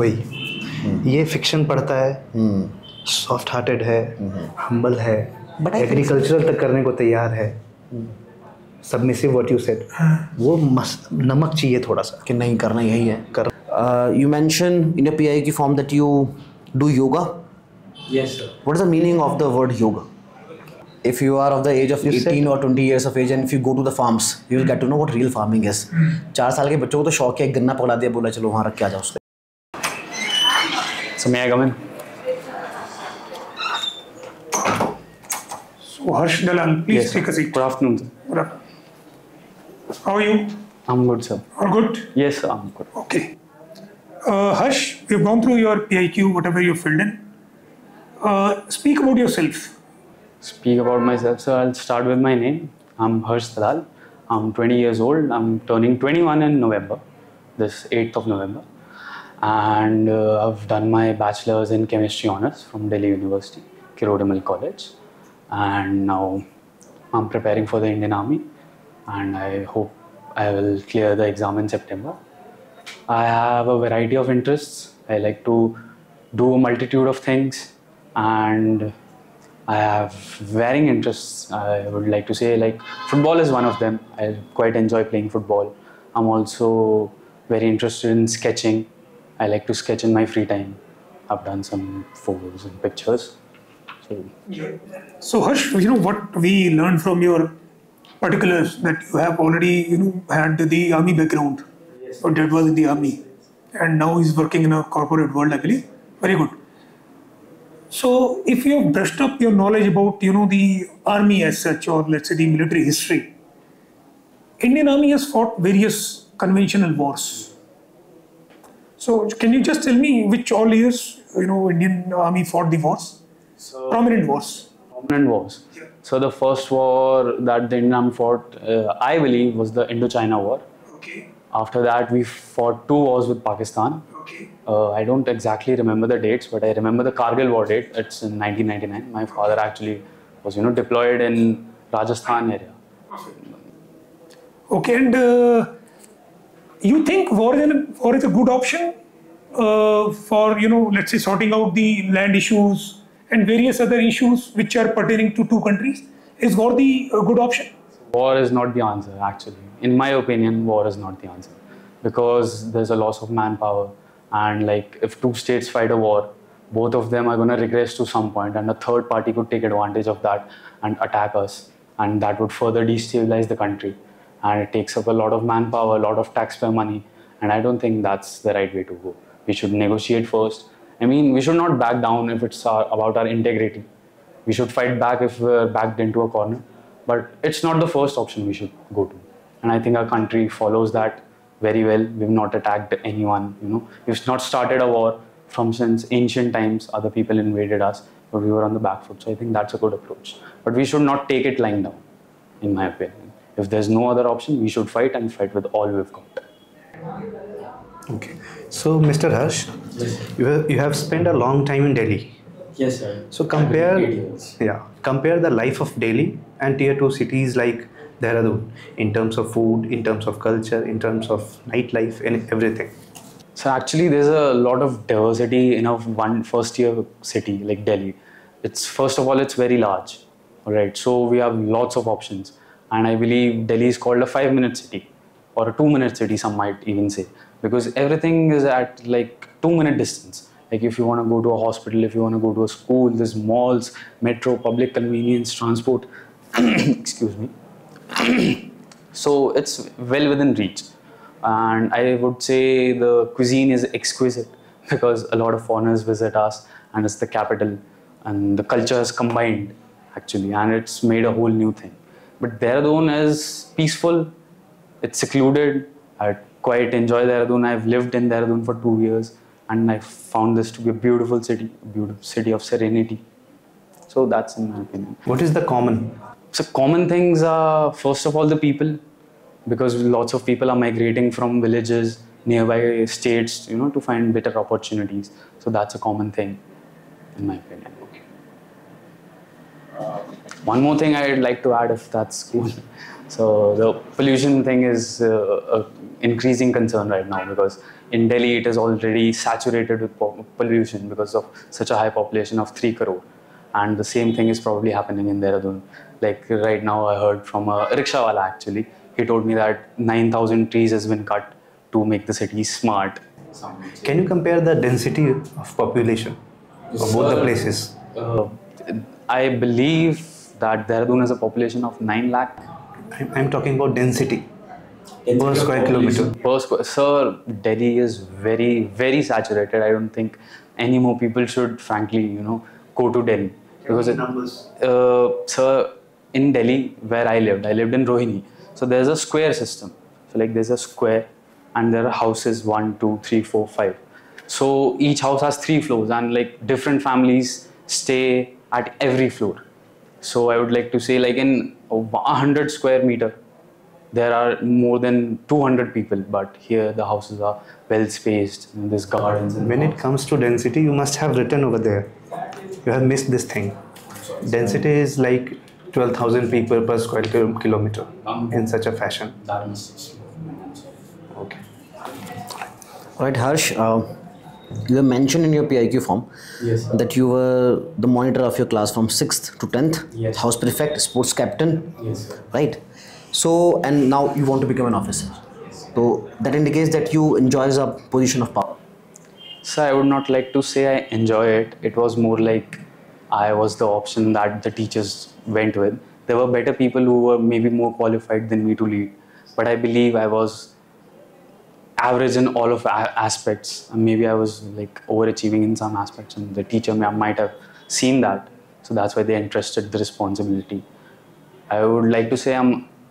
वही ये फिक्शन पढ़ता है, सॉफ्ट हार्टेड है, हम्बल है, बट एग्रीकल्चरल तक करने को तैयार है, सबमिसिव व्हाट यू सेड, वो मस्त नमक चाहिए थोड़ा सा कि नहीं करना यही है कर। You mentioned in your PIQ form that you do yoga. Yes, sir. What is the meaning of the word yoga? If you are of the age of 18 or 20 years of age and if you go to the farms, you will get to know what real farming is. 4 साल के बच्चों को तो शौक है, एक गन्ना पकड़ा दिया, बोला चलो वहाँ रख के आ जाओ उसको. So may I come in? So Harsh Dalal, please Yes, take a seat. Good afternoon, sir. Good afternoon. How are you? I'm good, sir. All good? Yes, sir, I'm good. Okay. Harsh, we've gone through your PIQ, whatever you filled in. Speak about yourself. Speak about myself, so I'll start with my name. I'm Harsh Dalal. I'm 20 years old. I'm turning 21 in November, this 8th of November. And I've done my bachelor's in chemistry honors from Delhi University, Kirodimil College. And now I'm preparing for the Indian Army. And I hope I will clear the exam in September. I have a variety of interests. I like to do a multitude of things. And I have varying interests. I would like to say, like, football is one of them. I quite enjoy playing football. I'm also very interested in sketching. I like to sketch in my free time. I've done some photos and pictures. So Harsh, what we learned from your particulars that you have already, had the army background. Yes. Or that was in the army. And now he's working in a corporate world, I believe. Very good. So, if you have brushed up your knowledge about, the army as such, or let's say the military history, Indian Army has fought various conventional wars. So, can you just tell me which all years, Indian Army fought the wars? Prominent wars. Prominent wars. Yeah. So, the first war that the Indian Army fought, I believe, was the Indochina War. Okay. After that, we fought 2 wars with Pakistan. Okay. I don't exactly remember the dates, but I remember the Kargil war date. It's in 1999. My father actually was, deployed in Rajasthan area. Okay, and you think war is a good option for, let's say sorting out the land issues and various other issues which are pertaining to 2 countries? Is war the good option? War is not the answer, actually. In my opinion, war is not the answer. Because there's a loss of manpower. And like, if 2 states fight a war, both of them are going to regress to some point, and a third party could take advantage of that and attack us. And that would further destabilize the country. And it takes up a lot of manpower, a lot of taxpayer money. And I don't think that's the right way to go. We should negotiate first. I mean, we should not back down if it's about our integrity. We should fight back if we're backed into a corner. But it's not the first option we should go to. And I think our country follows that very well. We've not attacked anyone, We've not started a war from since ancient times. Other people invaded us, but we were on the back foot. So I think that's a good approach. But we should not take it lying down, in my opinion. If there's no other option, we should fight and fight with all we've got. Okay. So, Mr. Harsh, you have spent a long time in Delhi. Yes, sir. So compare the life of Delhi and tier 2 cities like Dehradun in terms of food, in terms of culture, in terms of nightlife and everything. So actually there's a lot of diversity in a first tier city like Delhi. First of all, it's very large. Alright, so we have lots of options. And I believe Delhi is called a 5-minute city or a 2-minute city, some might even say. Because everything is at like 2-minute distance. Like if you want to go to a hospital, if you want to go to a school, there's malls, metro, public convenience, transport. Excuse me. So it's well within reach. And I would say the cuisine is exquisite because a lot of foreigners visit us and it's the capital and the culture is combined actually and it's made a whole new thing. But Dehradun is peaceful, it's secluded. I quite enjoy Dehradun. I've lived in Dehradun for 2 years and I found this to be a beautiful city of serenity. So that's in my opinion. What is the common? So common things are first of all the people, because lots of people are migrating from villages, nearby states, to find better opportunities. So that's a common thing, in my opinion. One more thing I'd like to add, if that's cool. So the pollution thing is a increasing concern right now, because in Delhi it is already saturated with pollution because of such a high population of 3 crore. And the same thing is probably happening in Dehradun. Like right now I heard from a rickshawala actually. He told me that 9,000 trees has been cut to make the city smart. Can you compare the density of population of both the places? I believe that Dehradun has a population of 9 lakh. I'm talking about density per square kilometer. Sir, Delhi is very, very saturated. I don't think any more people should, frankly, go to Delhi. Because sir, in Delhi, where I lived in Rohini. So there's a square system. So like there's a square and there are houses 1, 2, 3, 4, 5. So each house has 3 floors and like different families stay at every floor. So I would like to say, like in 100 square meter, there are more than 200 people, but here the houses are well spaced, there's gardens. When it comes to density, you must have written over there. You have missed this thing. Density is like 12,000 people per square kilometer in such a fashion. Okay. All right, Harsh, you have mentioned in your PIQ form that you were the monitor of your class from 6th to 10th, house prefect, sports captain, right? So, and now you want to become an officer. So that indicates that you enjoy a position of power. So I would not like to say I enjoy it. It was more like I was the option that the teachers went with. There were better people who were maybe more qualified than me to lead. But I believe I was average in all of aspects. And maybe I was like overachieving in some aspects, and the teacher might have seen that. So that's why they entrusted the responsibility. I would like to say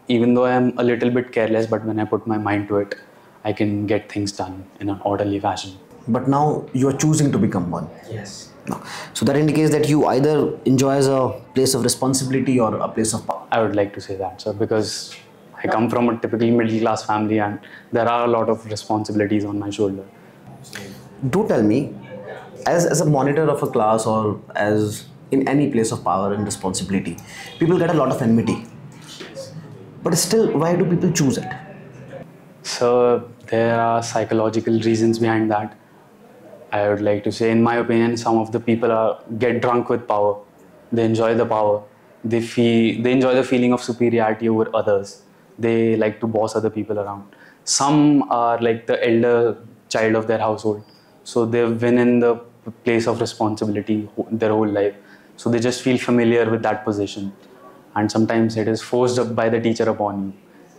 even though I'm a little bit careless, but when I put my mind to it, I can get things done in an orderly fashion. But now you are choosing to become one. Yes. No. So that indicates that you either enjoy a place of responsibility or a place of power. I would like to say that, sir, because I come from a typically middle class family and there are a lot of responsibilities on my shoulder. Do tell me, as a monitor of a class or as in any place of power and responsibility, people get a lot of enmity. But still, why do people choose it? So there are psychological reasons behind that. I would like to say, in my opinion, some of the people get drunk with power. They enjoy the power. They enjoy the feeling of superiority over others. They like to boss other people around. Some are like the elder child of their household. So they've been in the place of responsibility their whole life. So they just feel familiar with that position. And sometimes it is forced up by the teacher upon you.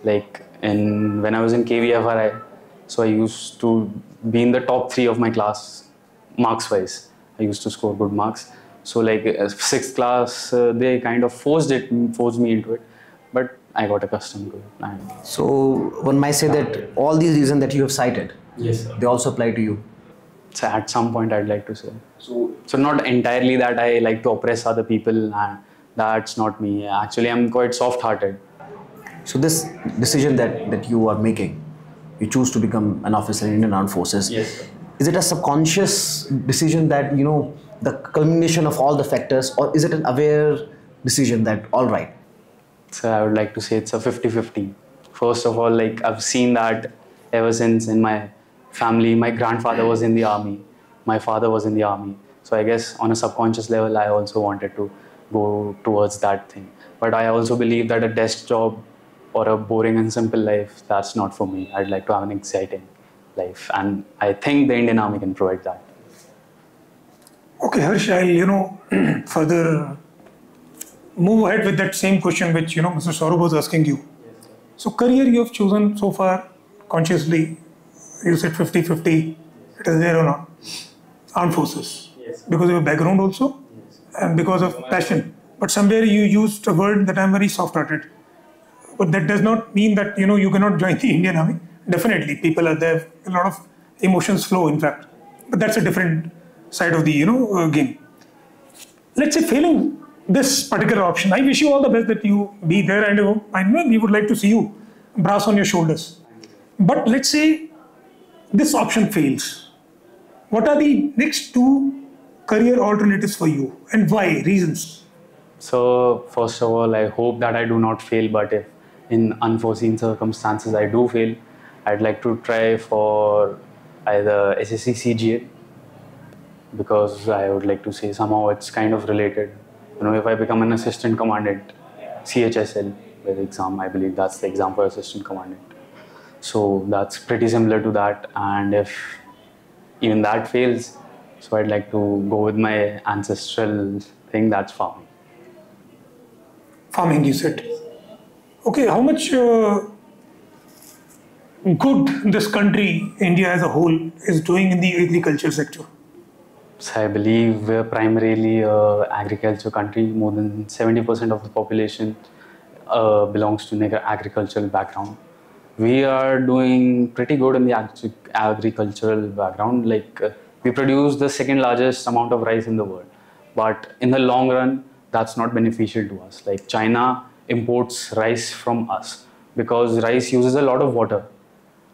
Like when I was in KVFRI, so I used to be in the top 3 of my class, marks wise. I used to score good marks. So like 6th class, they kind of forced me into it. But I got accustomed to it. So one might say that all these reasons that you have cited, they also apply to you. So at some point I'd like to say. So not entirely that I like to oppress other people, and that's not me. Actually, I'm quite soft-hearted. So this decision that you are making, you choose to become an officer in Indian Armed Forces. Yes. Is it a subconscious decision that, the culmination of all the factors, or is it an aware decision that, all right? So I would like to say it's a 50-50. First of all, like I've seen that ever since in my family. My grandfather was in the army. My father was in the army. So I guess on a subconscious level, I also wanted to go towards that thing. But I also believe that a desk job or a boring and simple life, that's not for me. I'd like to have an exciting life. And I think the Indian Army can provide that. Okay, Harsh, I'll, further move ahead with that same question which, Mr. Saurabh was asking you. So career you have chosen so far consciously, you said 50-50, it is there or not? Armed Forces. Yes. Because of your background also, and because of passion. But somewhere you used a word that I'm very soft-hearted. But that does not mean that, you cannot join the Indian Army. Definitely, people are there, a lot of emotions flow, in fact. But that's a different side of the, game. Let's say failing this particular option, I wish you all the best that you be there, and I know we would like to see you, brass on your shoulders. But let's say this option fails. What are the next 2 career alternatives for you, and why? Reasons. So first of all, I hope that I do not fail, but if in unforeseen circumstances I do fail, I'd like to try for either SSC CGL, because I would like to say somehow it's kind of related. You know, if I become an assistant commandant, CHSL, the exam, I believe that's the exam for assistant commandant. So that's pretty similar to that, and if even that fails, so I'd like to go with my ancestral thing, that's farming. Farming, you said. Okay, how much good this country, India as a whole, is doing in the agriculture sector? So I believe we're primarily a agriculture country. More than 70% of the population belongs to an agricultural background. We are doing pretty good in the agricultural background. Like we produce the second largest amount of rice in the world, but in the long run, that's not beneficial to us. Like China imports rice from us because rice uses a lot of water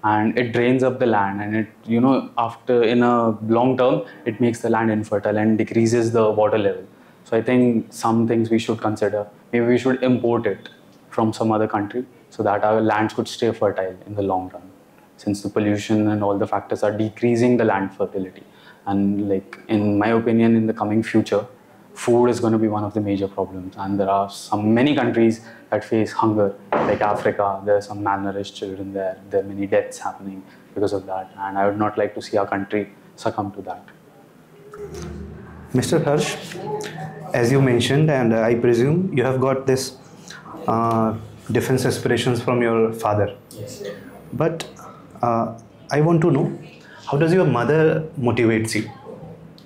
and it drains up the land, and it, you know, after in a long term, it makes the land infertile and decreases the water level. So I think some things we should consider. Maybe we should import it from some other country so that our lands could stay fertile in the long run, since the pollution and all the factors are decreasing the land fertility. And like, in my opinion, in the coming future, food is going to be one of the major problems, and there are many countries that face hunger, like Africa. There are some malnourished children there. There are many deaths happening because of that, and I would not like to see our country succumb to that. Mr. Harsh, as you mentioned, and I presume you have got this defense aspirations from your father. Yes. But I want to know, how does your mother motivates you?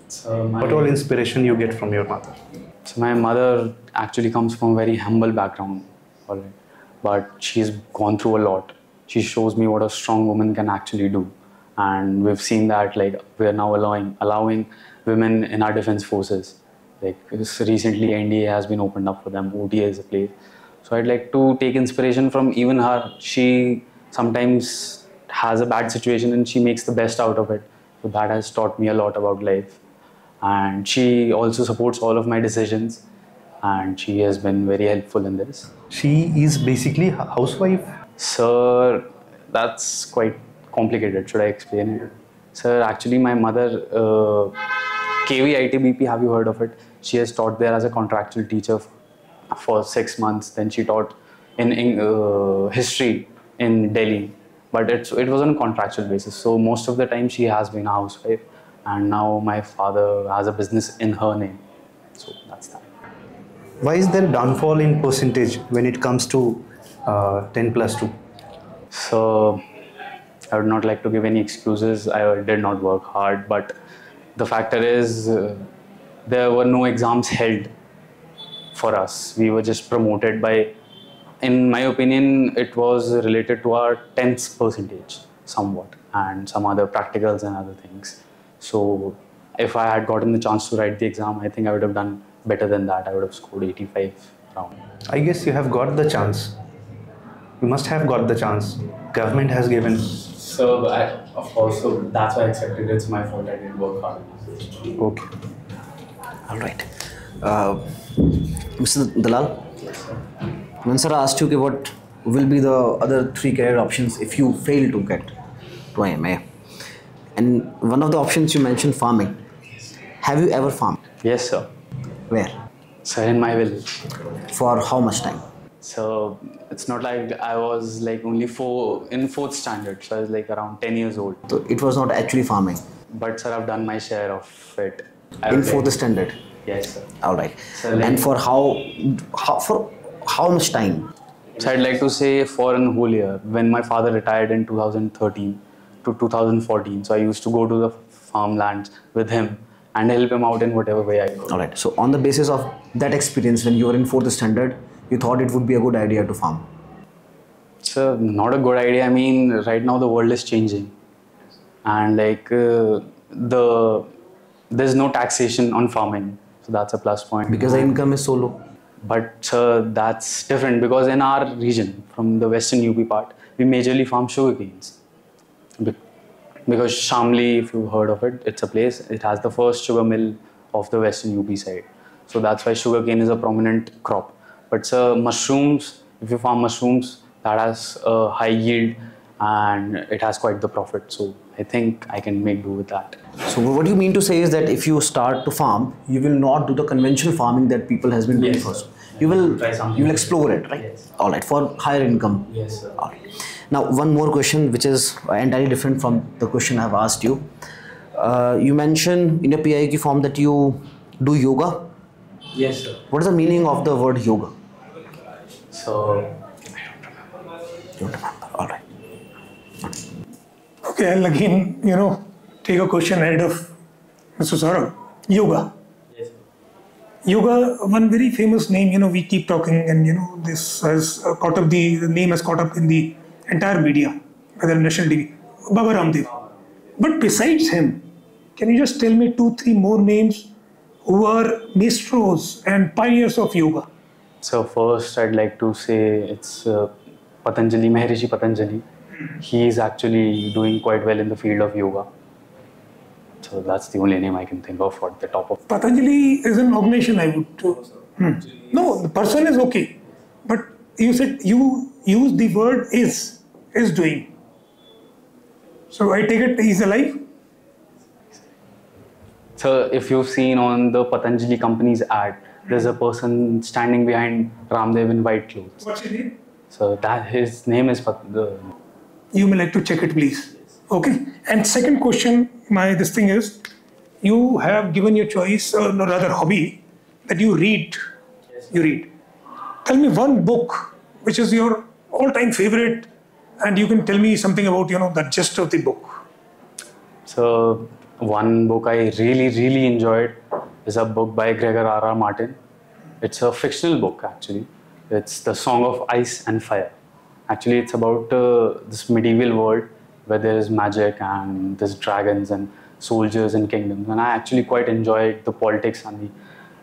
So What all inspiration you get from your mother? So my mother actually comes from a very humble background, alright, but she's gone through a lot. She shows me what a strong woman can actually do, and we've seen that, like, we're now allowing women in our defense forces. Like recently, NDA has been opened up for them. OTA is a place. So I'd like to take inspiration from even her. She sometimes has a bad situation and she makes the best out of it. So that has taught me a lot about life. And she also supports all of my decisions, and she has been very helpful in this. She is basically a housewife. Sir, that's quite complicated. Should I explain it? Sir, actually my mother, KV have you heard of it? She has taught there as a contractual teacher for 6 months. Then she taught in history in Delhi, but it was on a contractual basis. So most of the time she has been a housewife. And now my father has a business in her name. So that's that. Why is there downfall in percentage when it comes to 10+2? So I would not like to give any excuses. I did not work hard, but the factor is there were no exams held for us. We were just promoted by, in my opinion, it was related to our 10th percentage somewhat, and some other practicals and other things. So if I had gotten the chance to write the exam, I think I would have done better than that. I would have scored 85 around. I guess you have got the chance. You must have got the chance. Government has given. So, of course, so that's why I accepted it. It's my fault. I didn't work hard. Okay. All right. Mr. Dalal, when sir asked you okay, what will be the other 3 career options if you fail to get to IMA, and one of the options you mentioned farming. Have you ever farmed? Yes, sir. Where? So in my village. For how much time? So it's not like I was like only in 4th standard. So I was like around 10 years old. So it was not actually farming. But sir, I've done my share of it. In 4th standard? Yes, sir. All right. So like, and for how much time? So I'd like to say for a whole year. When my father retired in 2013 to 2014, so I used to go to the farmlands with him and help him out in whatever way I could. All right. So on the basis of that experience, when you were in 4th standard, you thought it would be a good idea to farm? It's not a good idea. I mean, right now the world is changing, and like there's no taxation on farming, so that's a plus point. Because the income is so low. But that's different, because in our region, from the western UP part, we majorly farm sugarcanes. Because Shamli, if you've heard of it, it's a place, it has the first sugar mill of the western UP side. So that's why sugarcane is a prominent crop. But mushrooms, if you farm mushrooms, that has a high yield and it has quite the profit. So I think I can make do with that. So what you mean to say is that if you start to farm, you will not do the conventional farming that people has been doing first. You will explore it, right? Yes. All right, for higher income. Yes, sir. All right. Now, one more question, which is entirely different from the question I've asked you. You mentioned in your PIQ form that you do yoga. Yes, sir. What is the meaning of the word yoga? So Don't remember. All right. Okay, I'll again, take a question ahead of Mr. Saurabh. Yoga. yes. Yoga, one very famous name, we keep talking, and this has caught up, the name has caught up in the entire media, whether national TV, Baba Ramdev. But besides him, can you just tell me 2-3 more names who are maestros and pioneers of yoga? So first, I'd like to say it's Patanjali, Maharishi Patanjali. He is actually doing quite well in the field of yoga. So that's the only name I can think of at the top of. Patanjali is an organization, I would. No, the person is okay, but you said you use the word is doing. So I take it he's alive. So if you've seen on the Patanjali company's ad, there's a person standing behind Ramdev in white clothes. What's his name? So that his name is You may like to check it, please. Okay. And second question, this thing is, you have given your choice, or no, rather hobby, that you read. You read. Tell me one book which is your all-time favorite, and you can tell me something about the gist of the book. So one book I really enjoyed is a book by Gregor R.R. Martin. It's a fictional book actually. It's The Song of Ice and Fire. Actually, it's about this medieval world where there is magic and there's dragons and soldiers and kingdoms. And I actually quite enjoyed the politics and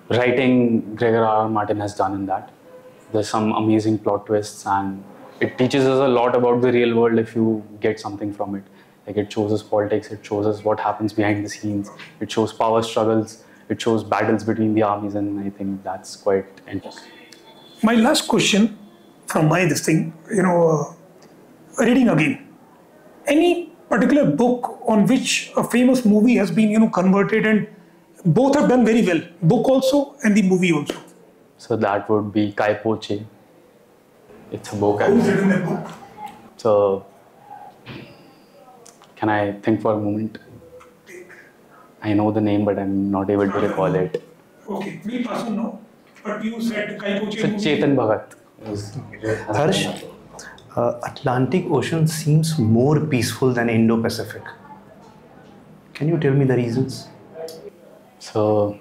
the writing Gregor R.R. Martin has done in that. There's some amazing plot twists and it teaches us a lot about the real world if you get something from it. Like it shows us politics, it shows us what happens behind the scenes, it shows power struggles, it shows battles between the armies, and I think that's quite interesting. My last question from this thing, reading again. Any particular book on which a famous movie has been, converted, and both have done very well, book also and the movie also? So that would be Kai Po Che. It's a book. Who's written that book? So, can I think for a moment? I know the name, but I'm not able to recall it. Okay, we pass on now. But you said Kai Po Che So movie. Chetan Bhagat. Harsh, Atlantic Ocean seems more peaceful than Indo-Pacific. Can you tell me the reasons? So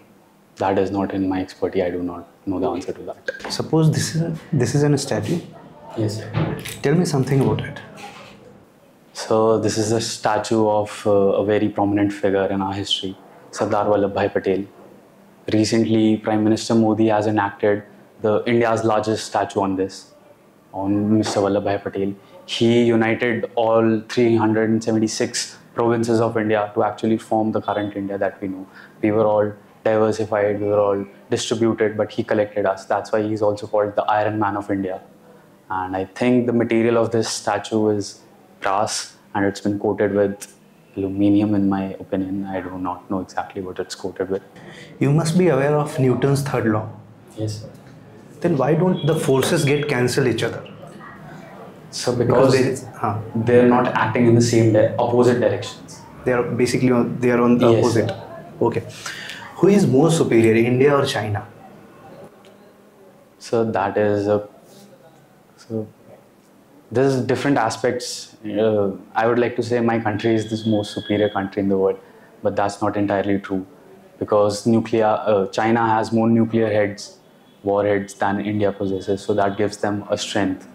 that is not in my expertise. I do not know the answer to that. Suppose this is a statue. Yes. Tell me something about it. So this is a statue of a very prominent figure in our history, Sardar Vallabhbhai Patel. Recently, Prime Minister Modi has enacted India's largest statue on Mr. Vallabhbhai Patel. He united all 376 provinces of India to actually form the current India that we know. We were all diversified, we were all distributed, but he collected us. That's why he's also called the Iron Man of India. And I think the material of this statue is brass, and it's been coated with aluminium in my opinion. I do not know exactly what it's coated with. You must be aware of Newton's third law. Yes. Then why don't the forces get cancel each other? So because they're not acting in the same opposite directions. They are basically on the Yes. opposite. Okay. Who is more superior, India or China? So that is there's different aspects. I would like to say my country is the most superior country in the world, but that's not entirely true, because China has more nuclear warheads than India possesses, so that gives them a strength.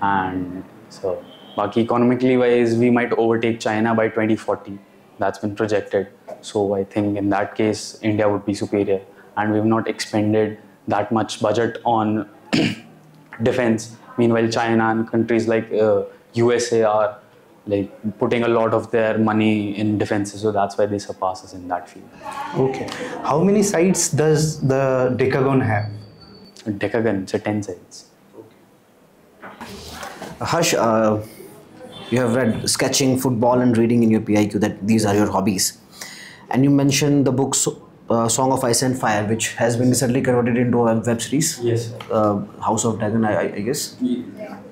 And so, economically wise, we might overtake China by 2040. That's been projected. So I think in that case, India would be superior, and we've not expended that much budget on defense. Meanwhile, China and countries like USA are like putting a lot of their money in defenses, so that's why they surpass us in that field. Okay. How many sides does the Decagon have? Decagon, it's a 10 sides. Harsh, you have read sketching, football, and reading in your PIQ, that these are your hobbies. And you mentioned the book Song of Ice and Fire, which has been recently converted into a web series. Yes. House of Dragon, I guess.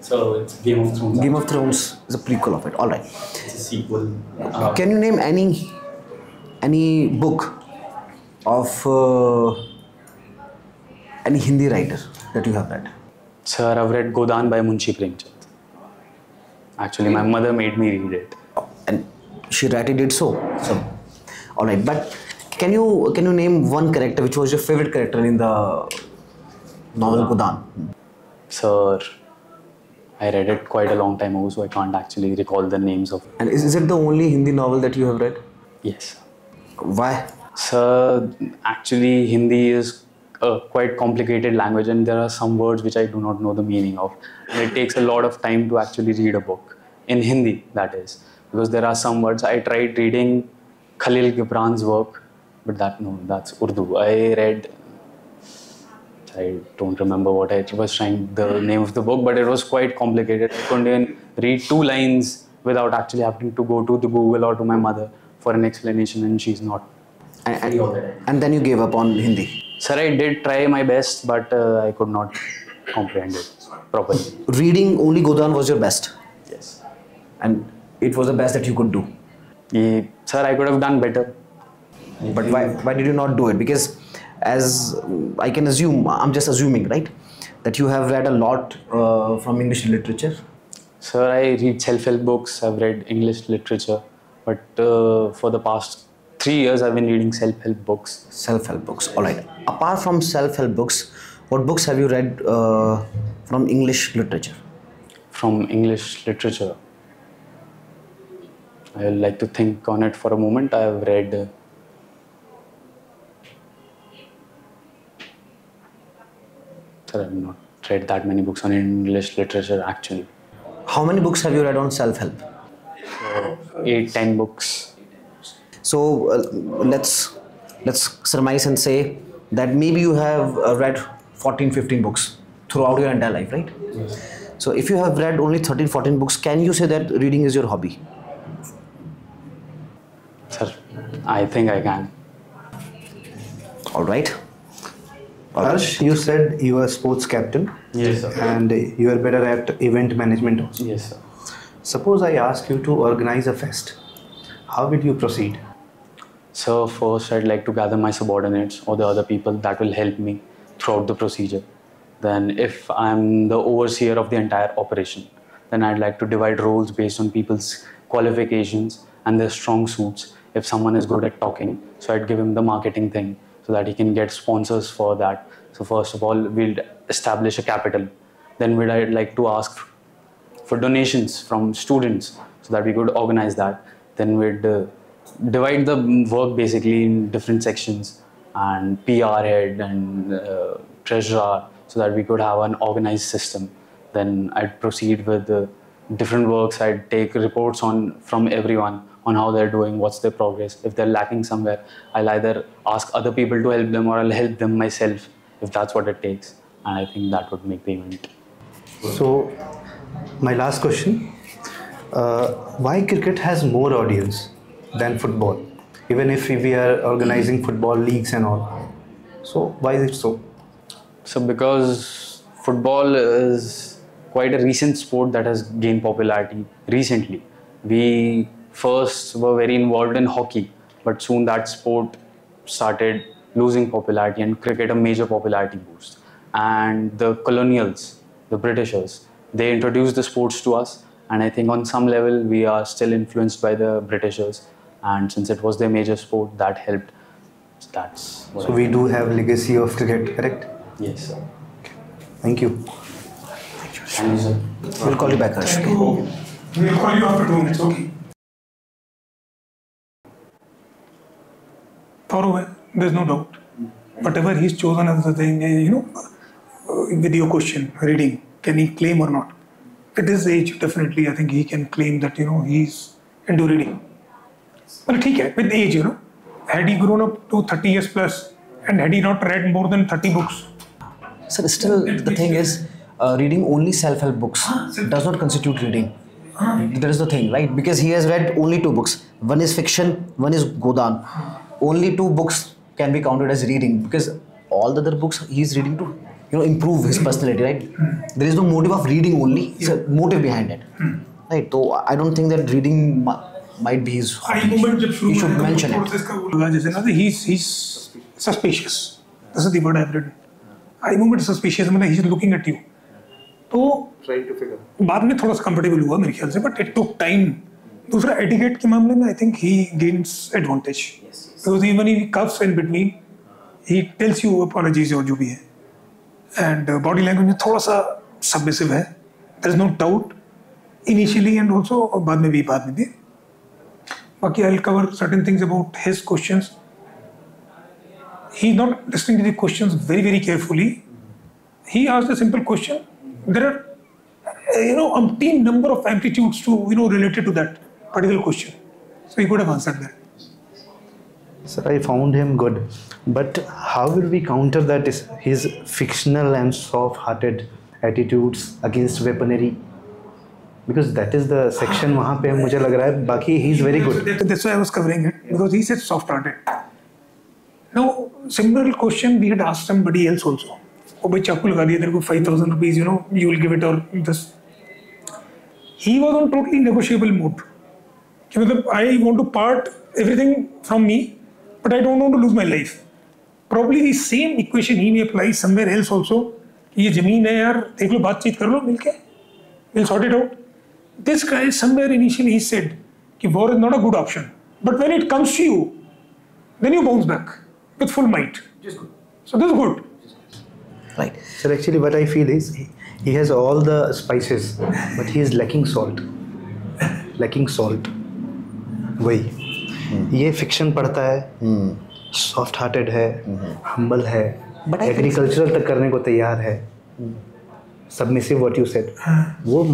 So it's Game of Thrones. Game of Thrones is a prequel of it. All right. It's a sequel. Can you name any book of any Hindi writer that you have read? Sir, I've read Godan by Munshi Premchand. Actually, my mother made me read it. And she rightly did so. So, all right. But can you name one character which was your favorite character in the novel Godan? Sir, I read it quite a long time ago, so I can't actually recall the names of. And is it the only Hindi novel that you have read? Yes. Why? Sir, actually, Hindi is a quite complicated language, and there are some words which I do not know the meaning of. And it takes a lot of time to actually read a book in Hindi, that is, because there are some words. I tried reading Khalil Gibran's work, but that's Urdu. I don't remember what I was trying, the name of the book, but it was quite complicated. I couldn't even read 2 lines without actually having to go to the Google or to my mother for an explanation, and she's not. And then you gave up on Hindi. Sir, I did try my best, but I could not comprehend it properly. Reading only Godan was your best. Yes. And it was the best that you could do. Sir, I could have done better. But why did you not do it? Because as I can assume, I'm just assuming, right, that you have read a lot from English literature. Sir, I read self-help books, I've read English literature, but for the past 3 years I've been reading self-help books. Self-help books, all right. Apart from self-help books, what books have you read from English literature? From English literature, I would like to think on it for a moment. I have read Sir, I have not read that many books on English literature actually. How many books have you read on self-help? 8-10 books. So let's surmise and say that maybe you have read 14-15 books throughout your entire life, right? Yes. So if you have read only 13-14 books, can you say that reading is your hobby? Sir, I think I can. All right. Harsh, you said you are sports captain. Yes, sir. And you are better at event management also. Yes, sir. Suppose I ask you to organize a fest. How would you proceed? So first I'd like to gather my subordinates or the other people that will help me throughout the procedure. Then if I'm the overseer of the entire operation, then I'd like to divide roles based on people's qualifications and their strong suits. If someone is good at talking, so I'd give him the marketing thing so that he can get sponsors for that. So first of all, we'll establish a capital. Then I'd like to ask for donations from students so that we could organize that. Then we'd divide the work basically in different sections, and PR head and treasurer, so that we could have an organized system. Then I'd proceed with the different works. I'd take reports from everyone on how they're doing, what's their progress. If they're lacking somewhere, I'll either ask other people to help them or I'll help them myself if that's what it takes. And I think that would make the event. So, my last question. Why cricket has more audience than football? Even if we are organizing football leagues and all. So, why is it so? So because football is quite a recent sport that has gained popularity recently. We first were very involved in hockey, but soon that sport started losing popularity and cricket a major popularity boost. And the colonials, the Britishers, they introduced the sports to us, and I think on some level we are still influenced by the Britishers, and since it was their major sport, that helped. That's what So we do have legacy of cricket, correct? Yes, sir. Thank you. Thank you, sir. We'll call you back, Harsh. Okay? We'll call you after 2 minutes, okay? Thorough, there's no doubt. Whatever he's chosen as the thing, with your question, reading, can he claim or not? at this age, definitely, I think he can claim that, he's into reading. Well, ठीक है, with age, had he grown up to 30 years plus, and had he not read more than 30 books? Sir, still the thing is, reading only self-help books does not constitute reading. That is the thing, right? Because he has read only 2 books. One is fiction, one is Godan. Only 2 books can be counted as reading, because all the other books he is reading to, improve his personality, right? There is no motive of reading only. It's a motive behind it, right? So I don't think that reading might be his hobby. He should mention it. He's suspicious. This is the word I've written. I moment suspicious, he's looking at you. तो बाद में थोड़ा सा comfortable हुआ मेरे ख्याल से, but it took time. दूसरा एटिकेट के मामले में I think he gains advantage, because even he coughs in between, he tells you apologies और जो भी है, एंड बॉडी लैंग्वेज में थोड़ा सा सबमिसिव है. There is no doubt initially and also बाद में भी. बाकी I will cover certain things about his questions. He is not listening to the questions very very carefully. He asked a simple question. There are, umpteen number of amplitudes to, related to that particular question. So he could have answered that. Sir, I found him good. But how will we counter that is his fictional and soft-hearted attitudes against weaponry? Because that is the section वहाँ पे मुझे लग रहा है. बाकी he is very good. That's why I was covering it, because he said soft-hearted. Now, similar question we had asked somebody else also. ओ भाई चाकू लगा दिया तेरे को 5,000 rupees, you will give it or this. He was on totally negotiable mood. कि मतलब I want to part everything from me, but I don't want to lose my life. Probably the same equation he may apply somewhere else also. ये जमीन है यार, देख लो, बातचीत कर लो मिलके, we'll sort it out. This guy somewhere initially he said कि war is not a good option, but when it comes to you, then you bounce back with full might. So this is good. Right. Sir, actually what I feel is he has all the spices, but he is lacking salt. वही ये fiction पढ़ता है, soft hearted है, humble है, but agricultural तक करने को तैयार है, सबमिसिव व्हाट यू सेड, वो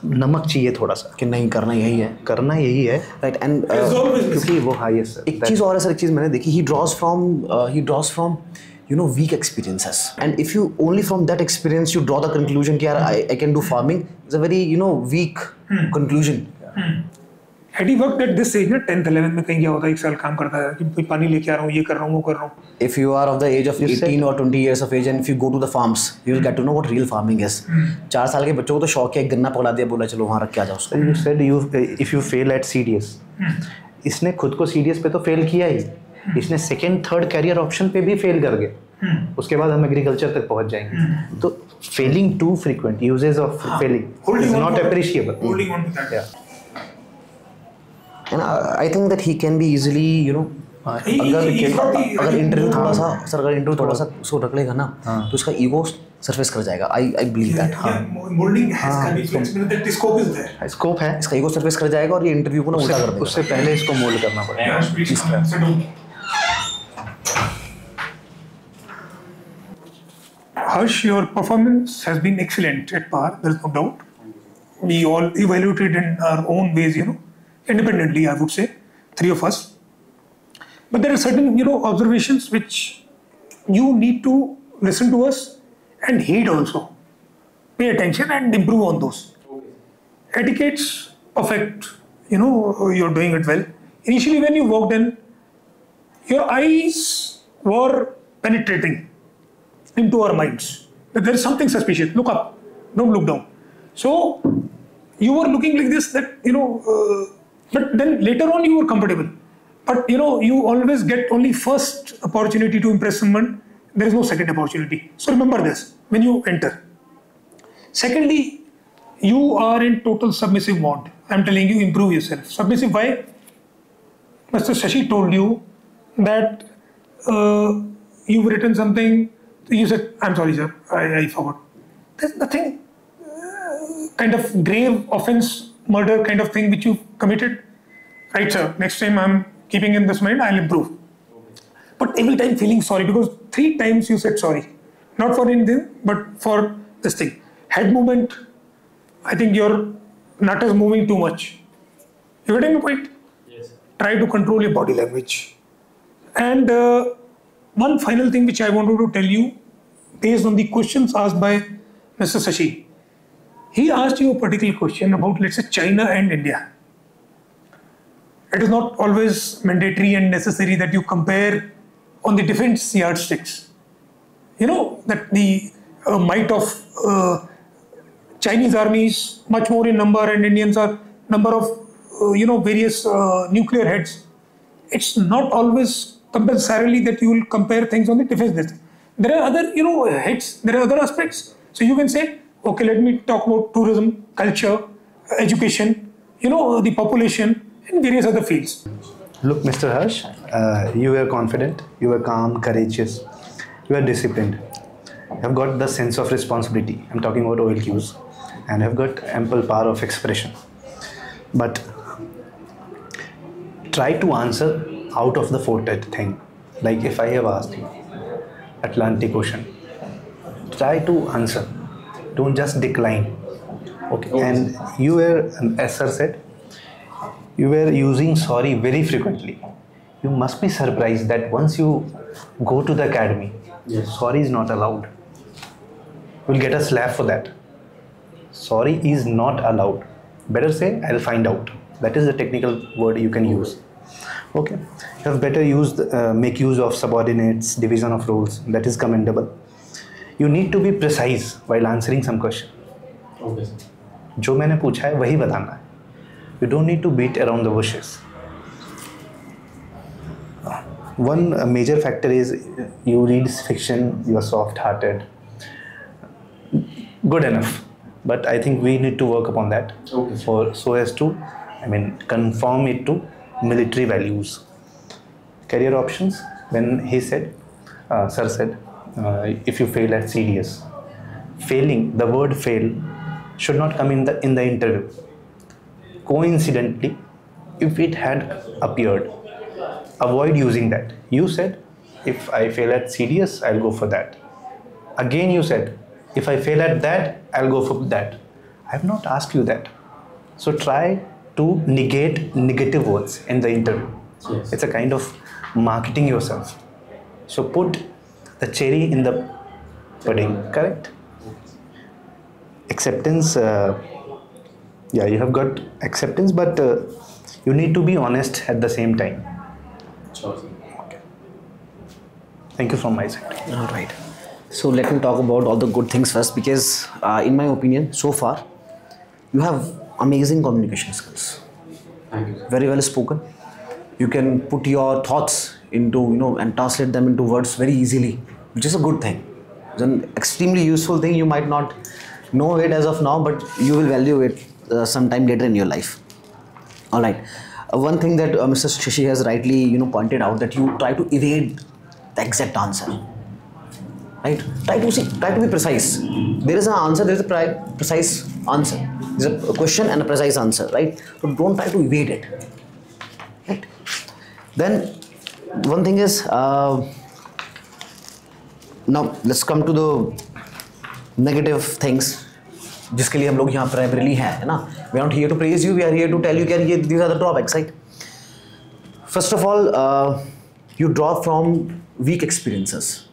नमक चाहिए थोड़ा सा कि नहीं करना यही है, राइट. एंड क्योंकि वो हाईएस्ट सर. एक चीज़ और है सर, एक चीज़ मैंने देखी, ही drawers from weak experiences, and if you only from that experience you draw the conclusion कि यार I can do farming, it's a very weak conclusion. Had he worked at this age, 10th 11th में कहीं गया होता, 1 साल काम करता है कि पानी लेके आ रहा हूँ, ये कर रहा हूँ, वो कर रहा हूँ. If you are of the age of 18 or 20 years of age and if you go to the farms, you will get to know what real farming is. 4 साल के बच्चों को तो शौक है, एक गन्ना पकड़ा दिया, बोला चलो वहाँ रख के आ जाओ. You said if you fail at CDS, इसने खुद को CDS पे तो फेल किया ही, इसने सेकेंड थर्ड कैरियर ऑप्शन पे भी फेल कर गए. उसके बाद हम एग्रीकल्चर तक पहुंच जाएंगे. तो failing to frequent, uses of failing is not appreciable. Holding on to that. And I think that he can be easily, अगर इंटरव्यू थोड़ा सा उसको रख लेगा ना, तो उसका ईगो सरफेस कर जाएगा. I believe that. Molding has flexibility, the scope is there. Scope है, इसका ईगो सरफेस कर जाएगा और ये इंटरव्यू को ना उल्टा कर देगा. उससे पहले इसको मोल्ड करना पड़ेगा. Harsh, your performance has been excellent at par, there is no doubt. We all evaluated in our own ways, independently, I would say, 3 of us. But there are certain, observations which you need to listen to us and heed also. Pay attention and improve on those. Etiquette's perfect, you're doing it well. Initially, when you walked in, your eyes were penetrating into our minds that there is something suspicious. Look up, don't look down. So you were looking like this, that but then later on you were comfortable. But you always get only first opportunity to impress someone. There is no second opportunity. So remember this when you enter. Secondly, you are in total submissive mode. I'm telling you, improve yourself. Submissive why? Mr. Shashi told you that you've written something. You said, I'm sorry, sir, I forgot. There's nothing kind of grave offense, murder kind of thing which you committed. Right, sir, next time I'm keeping in this mind, I'll improve. But every time feeling sorry, because 3 times you said sorry. Not for anything, but for this thing. Head movement, I think your nut is moving too much. You getting my point? Yes. Try to control your body language. And one final thing which I wanted to tell you, based on the questions asked by Mr. Sashi. He asked you a particular question about, let's say, China and India. It is not always mandatory and necessary that you compare on the defense yardsticks. You know that the might of Chinese army is much more in number, and Indians are number of various nuclear heads. It's not always compulsorily that you will compare things on the defense list. There are other heads. There are other aspects. So you can say, okay, let me talk about tourism, culture, education, the population, and various other fields. Look, Mr. Harsh, you were confident, you were calm, courageous, you were disciplined. You have got the sense of responsibility. I'm talking about OLQs, and have got ample power of expression. But try to answer out of the fortet thing. Like if I have asked you, Atlantic Ocean, try to answer. Don't just decline. Okay. And you were, as sir said, you were using sorry very frequently. You must be surprised that once you go to the academy, sorry is not allowed. You will get a slap for that. Sorry is not allowed. Better say, I'll find out. That is the technical word you can use. Okay. You have better make use of subordinates, division of roles. That is commendable. You need to be precise while answering some question. Okay. जो मैंने पूछा है वही बताना है. You don't need to beat around the bushes. One major factor is you read fiction, you are soft-hearted. Good enough. But I think we need to work upon that so as to, conform it to military values. Career options, when he said, sir said, if you fail at CDS, failing, the word fail should not come in the interview. Coincidentally, if it had appeared, avoid using that. You said, if I fail at CDS, I'll go for that. Again you said, if I fail at that, I'll go for that. I have not asked you that. So try to negate negative words in the interview. Yes. It's a kind of marketing yourself. So put the cherry in the pudding, correct? Acceptance, you have got acceptance, but you need to be honest at the same time. Sure. Okay. Thank you from my side. All right. So let me talk about all the good things first, because in my opinion, so far, you have amazing communication skills. Thank you. Very well spoken. You can put your thoughts into, and translate them into words very easily, which is a good thing. It's an extremely useful thing. You might not know it as of now, but you will value it sometime later in your life. All right. One thing that Mr. Shashi has rightly, pointed out, that you try to evade the exact answer. Right? Try to be precise. There is an answer, there is a precise answer. There is a question and a precise answer, right? So don't try to evade it. Right? Then one thing is, now let's come to the negative things. जिसके लिए हम लोग यहाँ primarily हैं, ना? We are not here to praise you. We are here to tell you that these are the drawbacks, right? First of all, you draw from weak experiences.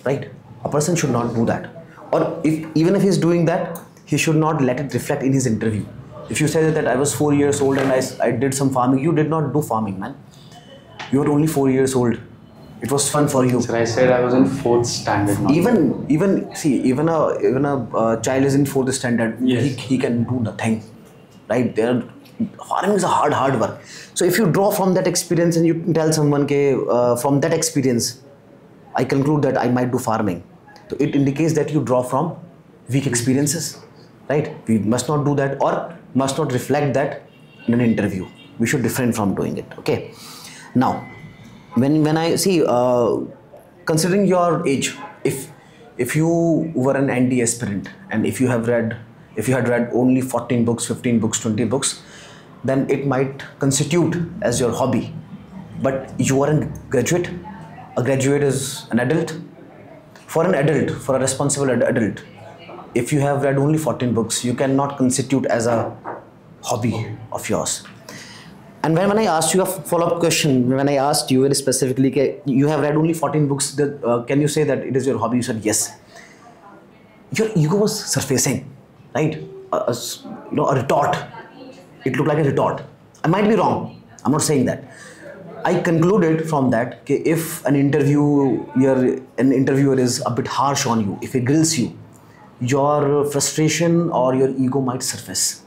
Right? A person should not do that. Or even if he's doing that, he should not let it reflect in his interview. If you say that I was 4 years old and I did some farming, you did not do farming, man. You were only 4 years old. It was fun for you. Sir, I said I was in 4th standard now. Even a child is in 4th standard. Yes. He can do nothing. Right? Farming is a hard work. So if you draw from that experience and you tell someone from that experience, I conclude that I might do farming. So it indicates that you draw from weak experiences, right? We must not do that, or must not reflect that in an interview. We should refrain from doing it. Okay. Now, when I see, considering your age, if you were an ND aspirant and if you had read only 14 books, 15 books, 20 books, then it might constitute as your hobby. But you are a graduate. A graduate is an adult. For an adult, for a responsible adult, if you have read only 14 books, you cannot constitute as a hobby of yours. And when I asked you a follow-up question, when I asked you very specifically, you have read only 14 books, can you say that it is your hobby? You said yes. Your ego was surfacing, right? A retort. It looked like a retort. I might be wrong. I'm not saying that. I concluded from that, if an interviewer is a bit harsh on you, if he grills you, your frustration or your ego might surface,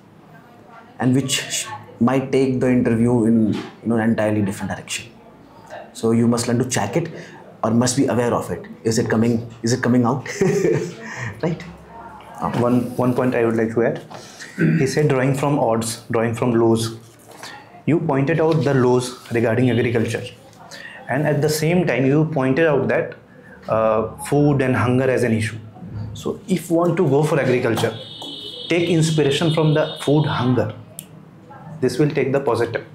and which might take the interview in an entirely different direction. So you must learn to check it, or must be aware of it. Is it coming out? Right? One point I would like to add. He said drawing from odds, drawing from lows. You pointed out the lows regarding agriculture, and at the same time you pointed out that food and hunger as an issue. So if you want to go for agriculture, take inspiration from the food hunger. This will take the positive.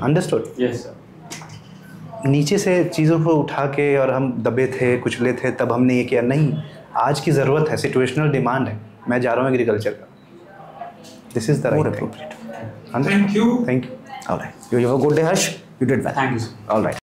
Understood? Yes, sir. नीचे से चीज़ों को उठा के और हम दबे थे, कुचले थे, तब हमने ये किया नहीं. आज की ज़रूरत है, सिचुएशनल डिमांड है. मैं जा रहा हूँ एग्रीकल्चर का. This is the right thing. Thank you. Thank you. All right. You have a good day, Harsh. You did well. Thank you, sir. All right.